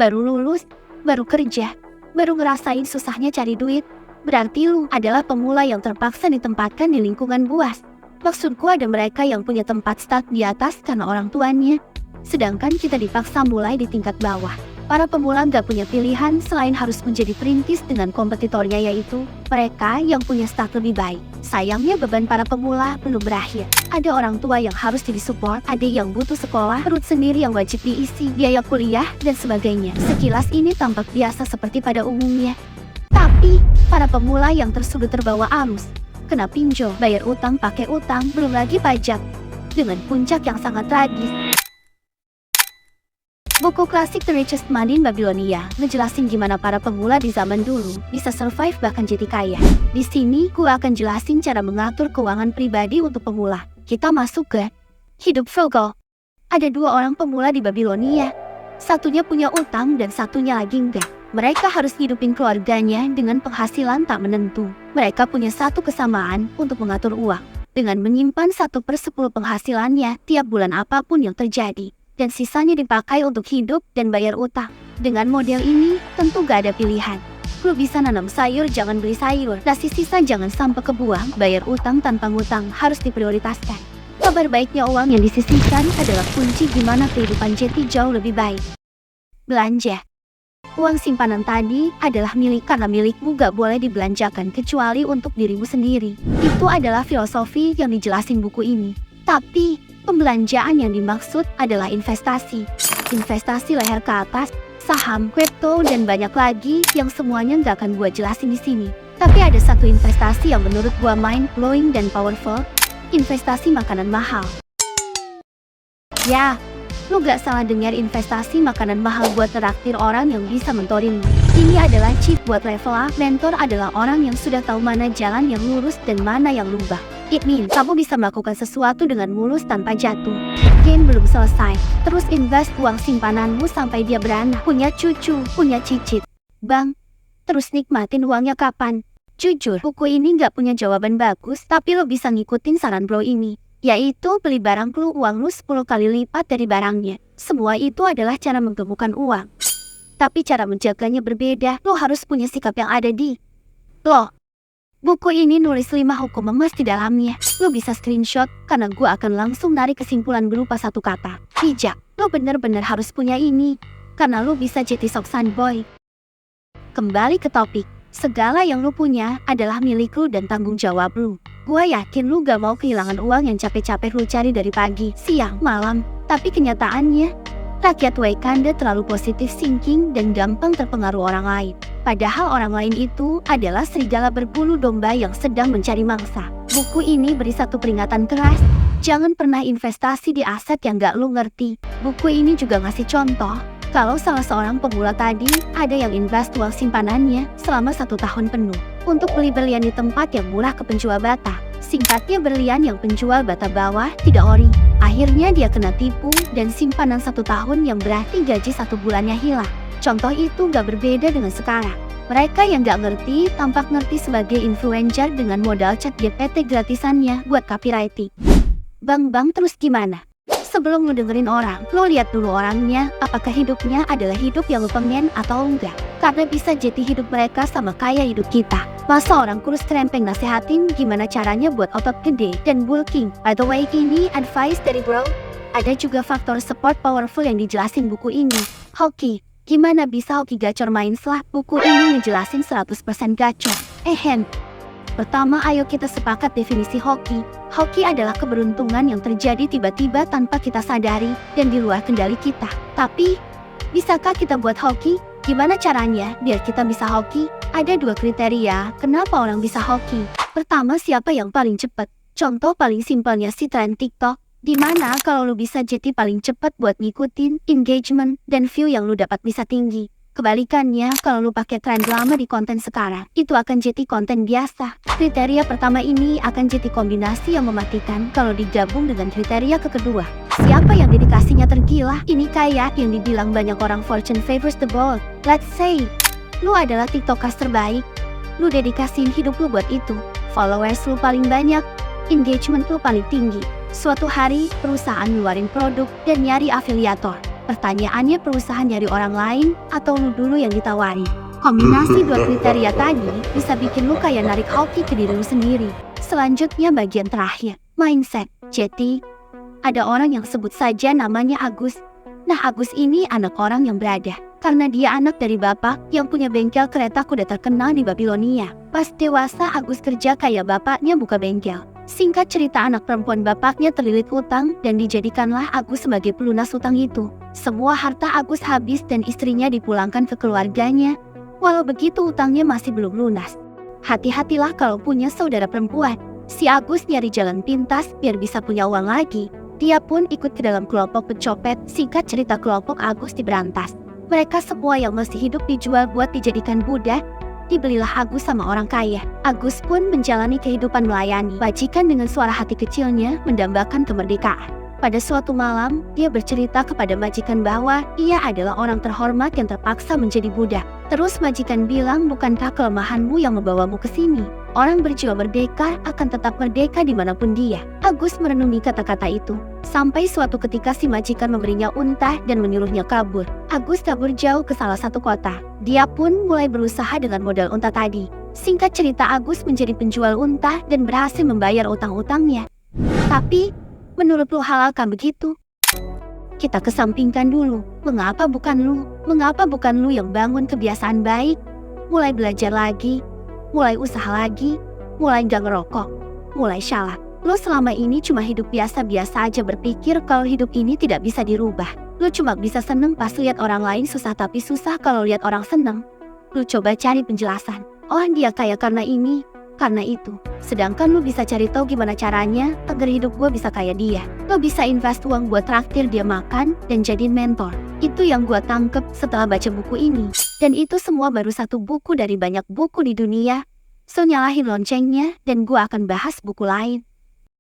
baru lulus, baru kerja, baru ngerasain susahnya cari duit. Berarti lu adalah pemula yang terpaksa ditempatkan di lingkungan buas. Maksudku ada mereka yang punya tempat start di atas karena orang tuanya. Sedangkan kita dipaksa mulai di tingkat bawah. Para pemula gak punya pilihan selain harus menjadi perintis dengan kompetitornya, yaitu mereka yang punya start lebih baik. Sayangnya beban para pemula belum berakhir. Ada orang tua yang harus disupport, ada yang butuh sekolah, perut sendiri yang wajib diisi, biaya kuliah, dan sebagainya. Sekilas ini tampak biasa seperti pada umumnya. Tapi, para pemula yang tersudut terbawa arus, kena pinjol, bayar utang pakai utang, belum lagi pajak, dengan puncak yang sangat tragis. Buku klasik The Richest Man in Babylonia ngejelasin gimana para pemula di zaman dulu bisa survive bahkan jadi kaya. Di sini gua akan jelasin cara mengatur keuangan pribadi untuk pemula. Kita masuk ke hidup frugal. Ada dua orang pemula di Babylonia. Satunya punya utang dan satunya lagi enggak. Mereka harus hidupin keluarganya dengan penghasilan tak menentu. Mereka punya satu kesamaan untuk mengatur uang, dengan menyimpan 1/10 penghasilannya tiap bulan apapun yang terjadi, dan sisanya dipakai untuk hidup dan bayar utang. Dengan model ini, tentu gak ada pilihan. Lu bisa nanam sayur, jangan beli sayur. Nasi sisa jangan sampai kebuang. Bayar utang tanpa ngutang harus diprioritaskan. Kabar baiknya, uang yang disisihkan adalah kunci gimana kehidupan Jeti jauh lebih baik. Belanja. Uang simpanan tadi adalah milik karena milikmu gak boleh dibelanjakan kecuali untuk dirimu sendiri. Itu adalah filosofi yang dijelasin buku ini. Tapi, pembelanjaan yang dimaksud adalah investasi. Investasi leher ke atas, saham, kripto, dan banyak lagi yang semuanya gak akan gua jelasin di sini. Tapi ada satu investasi yang menurut gua mind-blowing dan powerful, investasi makanan mahal. Ya, lu gak salah dengar, investasi makanan mahal buat traktir orang yang bisa mentorin lu. Ini adalah cheat buat level up. Mentor adalah orang yang sudah tahu mana jalan yang lurus dan mana yang lubang. It means kamu bisa melakukan sesuatu dengan mulus tanpa jatuh. Game belum selesai. Terus invest uang simpananmu sampai dia beranak, punya cucu, punya cicit. Bang, terus nikmatin uangnya kapan? Jujur, buku ini gak punya jawaban bagus, tapi lo bisa ngikutin saran bro ini, yaitu beli barang lu, uang lu 10 kali lipat dari barangnya. Semua itu adalah cara menggemukkan uang. Tapi cara menjaganya berbeda. Lo harus punya sikap yang ada di lo. Buku ini nulis 5 hukum emas di dalamnya. Lo bisa screenshot karena gue akan langsung narik kesimpulan berupa satu kata. Bijak. Lo bener-bener harus punya ini karena lo bisa jadi soksan boy. Kembali ke topik. Segala yang lu punya adalah milik lu dan tanggung jawab lu. Gua yakin lu gak mau kehilangan uang yang capek-capek lu cari dari pagi, siang, malam. Tapi kenyataannya, rakyat Wakanda terlalu positif thinking dan gampang terpengaruh orang lain. Padahal orang lain itu adalah serigala berbulu domba yang sedang mencari mangsa. Buku ini beri satu peringatan keras. Jangan pernah investasi di aset yang gak lu ngerti. Buku ini juga ngasih contoh. Kalau salah seorang pemula tadi, ada yang invest uang simpanannya selama 1 tahun penuh untuk beli berlian di tempat yang murah ke penjual bata. Singkatnya, berlian yang penjual bata bawah tidak ori. Akhirnya dia kena tipu dan simpanan 1 tahun yang berarti gaji 1 bulannya hilang. Contoh itu gak berbeda dengan sekarang. Mereka yang gak ngerti tampak ngerti sebagai influencer dengan modal chat GPT gratisannya buat copywriting. Bang, terus gimana? Sebelum lu dengerin orang, lu lihat dulu orangnya, apakah hidupnya adalah hidup yang lu pengen atau enggak. Karena bisa jadi hidup mereka sama kayak hidup kita. Masa orang kurus krempeng nasehatin gimana caranya buat otot gede dan bulking. By the way, ini advice dari bro. Ada juga faktor support powerful yang dijelasin buku ini. Hoki. Gimana bisa hoki gacor main slot? Buku ini ngejelasin 100% gacor. Pertama, ayo kita sepakat definisi hoki. Hoki adalah keberuntungan yang terjadi tiba-tiba tanpa kita sadari dan di luar kendali kita. Tapi, bisakah kita buat hoki? Gimana caranya biar kita bisa hoki? Ada 2 kriteria kenapa orang bisa hoki. Pertama, siapa yang paling cepat? Contoh paling simpelnya si tren TikTok. Dimana kalau lu bisa jadi paling cepat buat ngikutin engagement dan view yang lu dapat bisa tinggi. Kebalikannya, kalau lu pakai tren lama di konten sekarang, itu akan jadi konten biasa. Kriteria pertama ini akan jadi kombinasi yang mematikan kalau digabung dengan kriteria kedua. Siapa yang dedikasinya tergila? Ini kayak yang dibilang banyak orang Fortune favors the bold. Let's say, lu adalah TikTokers terbaik. Lu dedikasiin hidup lu buat itu. Followers lu paling banyak, engagement lu paling tinggi. Suatu hari, perusahaan ngeluarin produk dan nyari afiliator. Pertanyaannya, perusahaan nyari orang lain atau lu dulu yang ditawari? Kombinasi dua kriteria tadi bisa bikin lu kayak narik hoki ke diri lu sendiri. Selanjutnya bagian terakhir, mindset. Jadi, ada orang yang sebut saja namanya Agus. Nah, Agus ini anak orang yang berada. Karena dia anak dari bapak yang punya bengkel kereta kuda terkenal di Babilonia. Pas dewasa, Agus kerja kayak bapaknya buka bengkel. Singkat cerita, anak perempuan bapaknya terlilit utang dan dijadikanlah Agus sebagai pelunas utang itu. Semua harta Agus habis dan istrinya dipulangkan ke keluarganya. Walau begitu, utangnya masih belum lunas. Hati-hatilah kalau punya saudara perempuan. Si Agus nyari jalan pintas biar bisa punya uang lagi. Dia pun ikut ke dalam kelompok pencopet. Singkat cerita, kelompok Agus diberantas. Mereka semua yang masih hidup dijual buat dijadikan budak. Dibelilah Agus sama orang kaya. Agus pun menjalani kehidupan melayani majikan dengan suara hati kecilnya mendambakan kemerdekaan. Pada suatu malam, dia bercerita kepada majikan bahwa ia adalah orang terhormat yang terpaksa menjadi budak. Terus majikan bilang, bukankah kelemahanmu yang membawamu ke sini? Orang berjiwa merdeka akan tetap merdeka dimanapun dia. Agus merenungi kata-kata itu. Sampai suatu ketika si majikan memberinya unta dan menyuruhnya kabur. Agus kabur jauh ke salah satu kota. Dia pun mulai berusaha dengan modal unta tadi. Singkat cerita, Agus menjadi penjual unta dan berhasil membayar utang-utangnya. Tapi, menurut lu halalkah begitu? Kita kesampingkan dulu. Mengapa bukan lu? Mengapa bukan lu yang bangun kebiasaan baik? Mulai belajar lagi, mulai usaha lagi, mulai gak ngerokok, mulai syalat. Lu selama ini cuma hidup biasa-biasa aja, berpikir kalau hidup ini tidak bisa dirubah. Lu cuma bisa seneng pas lihat orang lain susah, tapi susah kalau lihat orang seneng. Lu coba cari penjelasan. Oh, dia kaya karena ini, karena itu. Sedangkan lu bisa cari tahu gimana caranya agar hidup gue bisa kayak dia. Lu bisa invest uang buat traktir dia makan dan jadiin mentor. Itu yang gue tangkep setelah baca buku ini. Dan itu semua baru satu buku dari banyak buku di dunia. So, nyalahin loncengnya dan gue akan bahas buku lain.